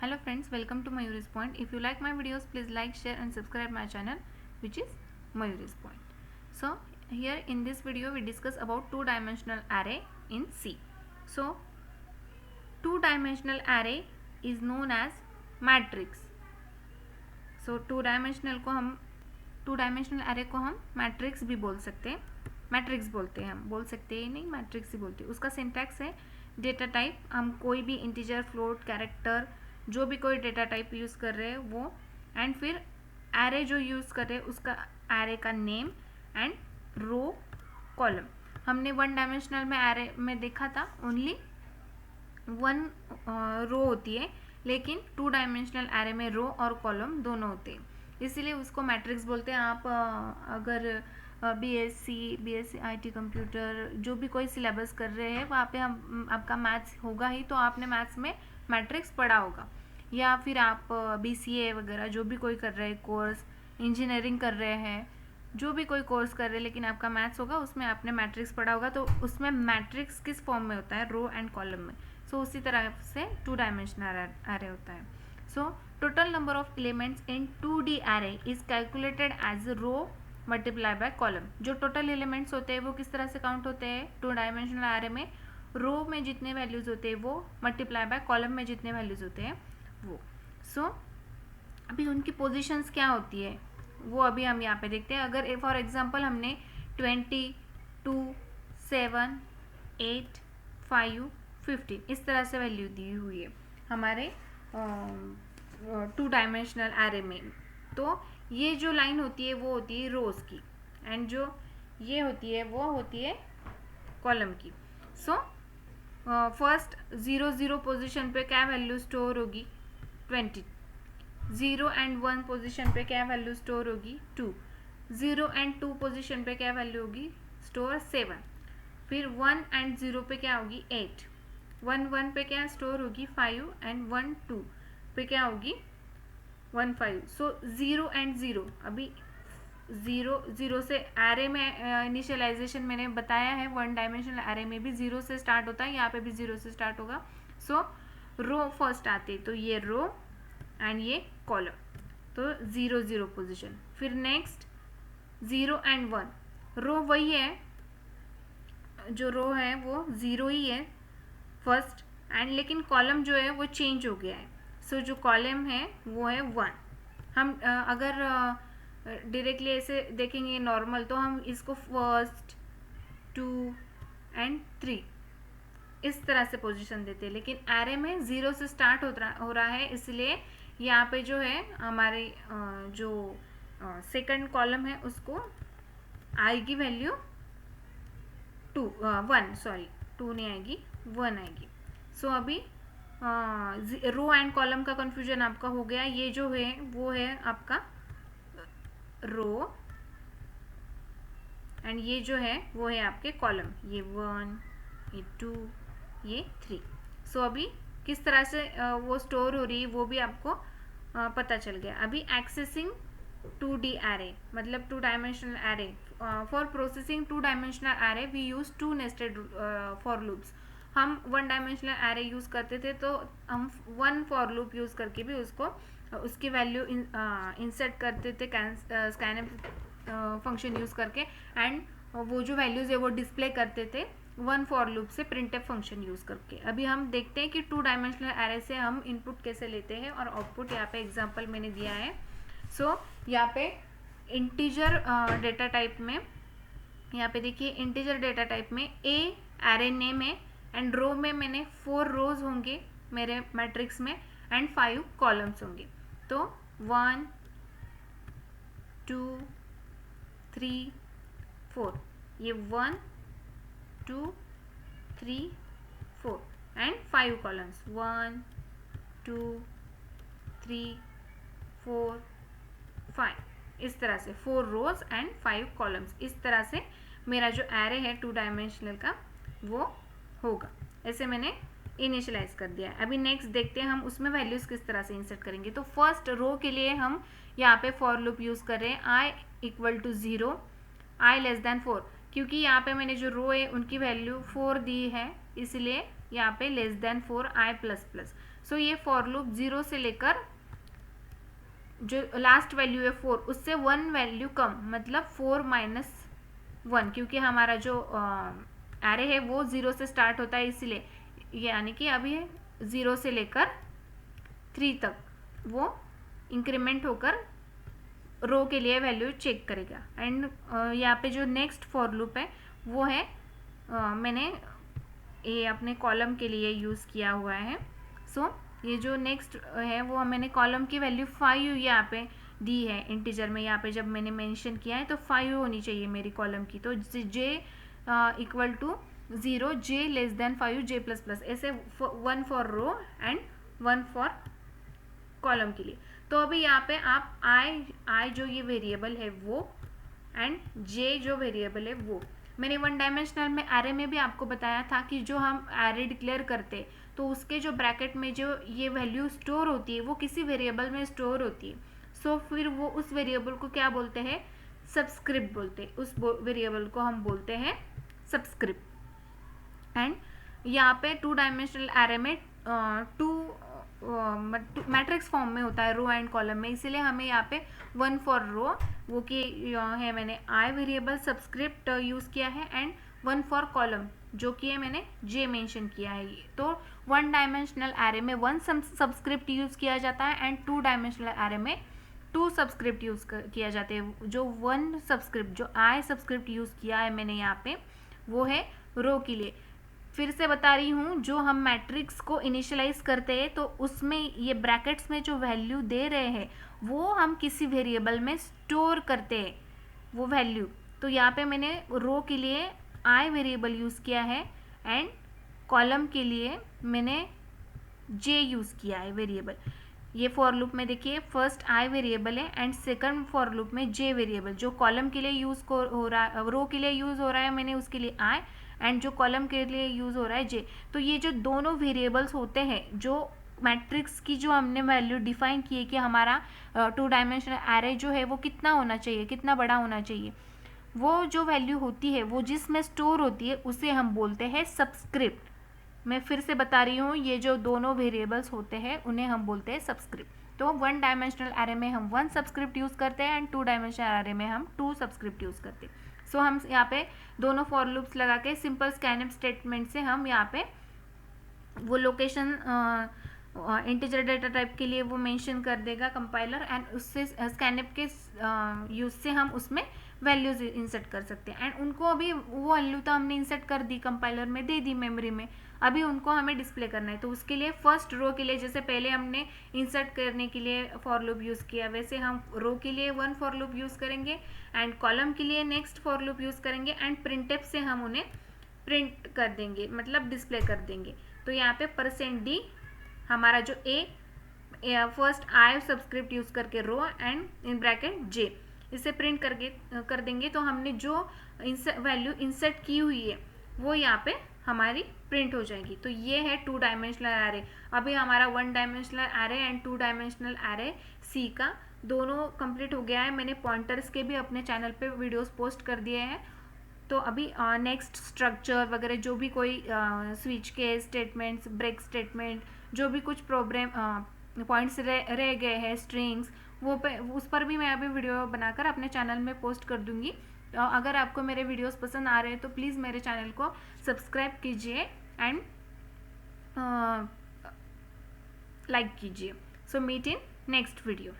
Hello friends, welcome to Mayuri's Point. If you like my videos, please like, share and subscribe my channel, which is Mayuri's Point. So here in this video we discuss about two-dimensional array in C. So two-dimensional array is known as matrix. So two-dimensional array को हम matrix भी बोल सकते हैं, matrix बोलते हैं, हम बोल सकते हैं नहीं, मैट्रिक्स ही बोलते हैं. उसका सिंटैक्स है डेटा टाइप. हम कोई भी इंटीजर, फ्लोट, कैरेक्टर, जो भी कोई डेटा टाइप यूज़ कर रहे हैं वो, एंड फिर एरे जो यूज़ कर रहे हैं उसका एरे का नेम एंड रो, कॉलम. हमने वन डायमेंशनल में एरे में देखा था ओनली वन रो होती है, लेकिन टू डायमेंशनल एरे में रो और कॉलम दोनों होते हैं, इसीलिए उसको मैट्रिक्स बोलते हैं. आप अगर बीएससी आईटी कंप्यूटर जो भी कोई सिलेबस कर रहे हैं वहाँ पे हम आपका मैथ्स होगा ही, तो आपने मैथ्स में मैट्रिक्स पढ़ा होगा. या फिर आप बीसीए वगैरह जो भी कोई कर रहे हैं कोर्स, इंजीनियरिंग कर रहे हैं, जो भी कोई कोर्स कर रहे हैं लेकिन आपका मैथ्स होगा, उसमें आपने मैट्रिक्स पढ़ा होगा. तो उसमें मैट्रिक्स किस फॉर्म में होता है? रो एंड कॉलम में. सो उसी तरह से टू डायमेंशनल एरे होता है. So total number of elements in 2D array is calculated as row multiply by column. जो टोटल एलिमेंट्स होते हैं वो किस तरह से काउंट होते हैं टू डायमेंशनल एरे में? रो में जितने वैल्यूज होते हैं वो मल्टीप्लाई बाय कॉलम में जितने वैल्यूज होते हैं वो. सो अभी उनकी पोजीशंस क्या होती है वो अभी हम यहाँ पे देखते हैं. अगर फॉर एग्जांपल हमने 20, 2, 7, 8, 5, 15 इस तरह से वैल्यू दी हुई है हमारे टू डायमेंशनल एरे में, तो ये जो लाइन होती है वो होती है रोज की, एंड जो ये होती है वो होती है कॉलम की. सो फर्स्ट 0, 0 पोजीशन पे क्या वैल्यू स्टोर होगी? 20. 0 एंड 1 पोजीशन पे क्या वैल्यू स्टोर होगी? 2. 0 एंड 2 पोजीशन पे क्या वैल्यू होगी? स्टोर 7. फिर 1 एंड 0 पे क्या होगी? 8. 1, 1 पे क्या स्टोर होगी? 5 एंड 1, 2 पे क्या होगी? 1, 5. सो 0 एंड 0, अभी 0, 0 से एरे में इनिशियलाइजेशन मैंने बताया है, वन डायमेंशनल एरे में भी 0 से स्टार्ट होता है, यहाँ पे भी 0 से स्टार्ट होगा. सो रो फर्स्ट आते, तो ये रो एंड ये कॉलम, तो 0, 0 पोजीशन. फिर नेक्स्ट 0 एंड 1, रो वही है, जो रो है वो 0 ही है फर्स्ट, एंड लेकिन कॉलम जो है वो चेंज हो गया है. सो जो कॉलम है वो है 1. हम अगर डायरेक्टली ऐसे देखेंगे नॉर्मल, तो हम इसको 1, 2 एंड 3 इस तरह से पोजीशन देते हैं, लेकिन एरे में 0 से स्टार्ट हो रहा है, इसलिए यहाँ पे जो है हमारे जो सेकंड कॉलम है उसको आएगी वैल्यू 1, सॉरी 2 नहीं आएगी, 1 आएगी. सो अभी रो एंड कॉलम का कंफ्यूजन आपका हो गया. ये जो है वो है आपका रो, एंड ये जो है वो है आपके कॉलम. ये 1, ये 2, ये 3. सो अभी किस तरह से वो स्टोर हो रही है वो भी आपको पता चल गया. अभी एक्सेसिंग 2D एरे मतलब two dimensional array. For processing two dimensional array we use 2 nested for loops. हम वन डायमेंशनल एरे यूज़ करते थे, तो हम 1 फॉर लूप यूज़ करके भी उसकी वैल्यू इंसर्ट करते थे स्कैनफ फंक्शन यूज़ करके, एंड वो जो वैल्यूज़ है वो डिस्प्ले करते थे 1 फॉर लूप से प्रिंटफ फंक्शन यूज़ करके. अभी हम देखते हैं कि टू डायमेंशनल एरे से हम इनपुट कैसे लेते हैं और आउटपुट. यहाँ पे एग्जांपल मैंने दिया है. सो यहाँ पे इंटीजर डेटा टाइप में, यहाँ पे देखिए इंटीजर डेटा टाइप में ए एरे नेम है, एंड रो में मैंने 4 रोज होंगे मेरे मैट्रिक्स में, एंड 5 कॉलम्स होंगे. तो 1, 2, 3, 4, ये 1, 2, 3, 4 एंड 5 कॉलम्स. 1, 2, 3, 4, 5 इस तरह से 4 रोज एंड 5 कॉलम्स. इस तरह से मेरा जो एरे है टू डायमेंशनल का वो होगा. ऐसे मैंने इनिशियलाइज कर दिया है. अभी नेक्स्ट देखते हैं हम उसमें वैल्यूज किस तरह से इंसर्ट करेंगे. तो फर्स्ट रो के लिए हम यहाँ पे फॉर लूप यूज़ कर रहे हैं. i = 0, i <4, क्योंकि यहाँ पे मैंने जो रो है उनकी वैल्यू 4 दी है, इसलिए यहाँ पे <4 i++. सो ये फॉर लूप 0 से लेकर जो लास्ट वैल्यू है 4 उससे 1 वैल्यू कम, मतलब 4 माइनस 1, क्योंकि हमारा जो एरे है वो 0 से स्टार्ट होता है, इसलिए यानी कि अभी 0 से लेकर 3 तक वो इंक्रीमेंट होकर रो के लिए वैल्यू चेक करेगा। एंड यहाँ पे जो नेक्स्ट फॉर लूप है वो है मैंने ये अपने कॉलम के लिए यूज़ किया हुआ है। सो ये जो नेक्स्ट है वो मैंने कॉलम की वैल्यू 5 यहाँ पे दी है इंटीजर में, यहाँ पे जब मैंने मेंशन किया है तो 5 होनी चाहिए मेरी कॉलम की। तो j equal to 0, j less than 5, j plus plus, ऐसे 1 for row and 1 for column के लिए। तो अभी यहाँ पे आप i जो ये वेरिएबल है वो एंड j जो वेरिएबल है वो, मैंने 1 डायमेंशनल में एरे में भी आपको बताया था कि जो हम एरे डिक्लेयर करते तो उसके जो ब्रैकेट में जो ये वैल्यू स्टोर होती है वो किसी वेरिएबल में स्टोर होती है। सो फिर वो उस वेरिएबल को क्या बोलते हैं, सबस्क्रिप्ट बोलते हैं, उस वेरिएबल को हम बोलते हैं सबस्क्रिप्ट। एंड यहाँ पे 2 डायमेंशनल एरे में 2 मैट्रिक्स फॉर्म में होता है रो एंड कॉलम में, इसीलिए हमें यहाँ पे 1 फॉर रो वो की है मैंने आई वेरिएबल सबस्क्रिप्ट यूज़ किया है एंड 1 फॉर कॉलम जो कि है मैंने जे मेंशन किया है। तो 1 डायमेंशनल एरे में 1 सबस्क्रिप्ट यूज़ किया जाता है एंड 2 डायमेंशनल एरे में 2 सबस्क्रिप्ट यूज़ किया जाते हैं। जो 1 सबस्क्रिप्ट जो आई सबस्क्रिप्ट यूज़ किया है मैंने यहाँ पे वो है रो के लिए। फिर से बता रही हूँ, जो हम मैट्रिक्स को इनिशियलाइज करते हैं तो उसमें ये ब्रैकेट्स में जो वैल्यू दे रहे हैं वो हम किसी वेरिएबल में स्टोर करते हैं वो वैल्यू। तो यहाँ पे मैंने रो के लिए आई वेरिएबल यूज़ किया है एंड कॉलम के लिए मैंने जे यूज़ किया है वेरिएबल। ये फॉर लूप में देखिए फर्स्ट आई वेरिएबल है एंड सेकंड फॉर लूप में जे वेरिएबल, जो कॉलम के लिए यूज़ हो रहा है, रो के लिए यूज़ हो रहा है मैंने उसके लिए आई, एंड जो कॉलम के लिए यूज़ हो रहा है जे। तो ये जो दोनों वेरिएबल्स होते हैं जो मैट्रिक्स की जो हमने वैल्यू डिफाइन की है कि हमारा 2 डायमेंशनल एरे जो है वो कितना होना चाहिए, कितना बड़ा होना चाहिए, वो जो वैल्यू होती है वो जिसमें स्टोर होती है उसे हम बोलते हैं सबस्क्रिप्ट। मैं फिर से बता रही हूँ, ये जो दोनों वेरिएबल्स होते हैं उन्हें हम बोलते हैं सबस्क्रिप्ट। तो 1 डायमेंशनल एरे में हम 1 सबस्क्रिप्ट यूज़ करते हैं एंड 2 डायमेंशनल एरे में हम 2 सबस्क्रिप्ट यूज़ करते हैं। सो हम यहाँ पे दोनों फॉर लूप्स लगा के सिंपल स्कैनफ स्टेटमेंट से हम यहाँ पे वो लोकेशन इंटीजर डेटा टाइप के लिए वो मेंशन कर देगा कंपाइलर, एंड उससे स्कैनफ के यूज से हम उसमें वैल्यूज इंसर्ट कर सकते हैं। एंड उनको अभी वो वैल्यू तो हमने इंसर्ट कर दी, कंपाइलर में दे दी मेमोरी में, अभी उनको हमें डिस्प्ले करना है। तो उसके लिए फर्स्ट रो के लिए जैसे पहले हमने इंसर्ट करने के लिए फॉर लूप यूज़ किया, वैसे हम रो के लिए 1 फॉर लूप यूज़ करेंगे एंड कॉलम के लिए नेक्स्ट फॉर लूप यूज़ करेंगे एंड प्रिंटफ से हम उन्हें प्रिंट कर देंगे, मतलब डिस्प्ले कर देंगे। तो यहाँ पे %d हमारा जो ए फर्स्ट आई सबस्क्रिप्ट यूज़ करके रो एंड इन ब्रैकेट जे, इसे प्रिंट करके कर देंगे। तो हमने जो वैल्यू इंसर्ट की हुई है वो यहाँ पे हमारी प्रिंट हो जाएगी। तो ये है 2 डायमेंशनल एरे। अभी हमारा 1 dimensional array and 2 dimensional array C का दोनों कंप्लीट हो गया है। मैंने पॉइंटर्स के भी अपने चैनल पे वीडियोस पोस्ट कर दिए हैं। तो अभी नेक्स्ट स्ट्रक्चर वगैरह जो भी कोई स्विच के स्टेटमेंट्स, ब्रेक स्टेटमेंट, जो भी कुछ प्रॉब्लम पॉइंट्स रह गए हैं, स्ट्रिंग्स, वो पे उस पर भी मैं अभी वीडियो बनाकर अपने चैनल में पोस्ट कर दूंगी। अगर आपको मेरे वीडियोस पसंद आ रहे हैं तो प्लीज़ मेरे चैनल को सब्सक्राइब कीजिए एंड लाइक कीजिए। So meet in next video.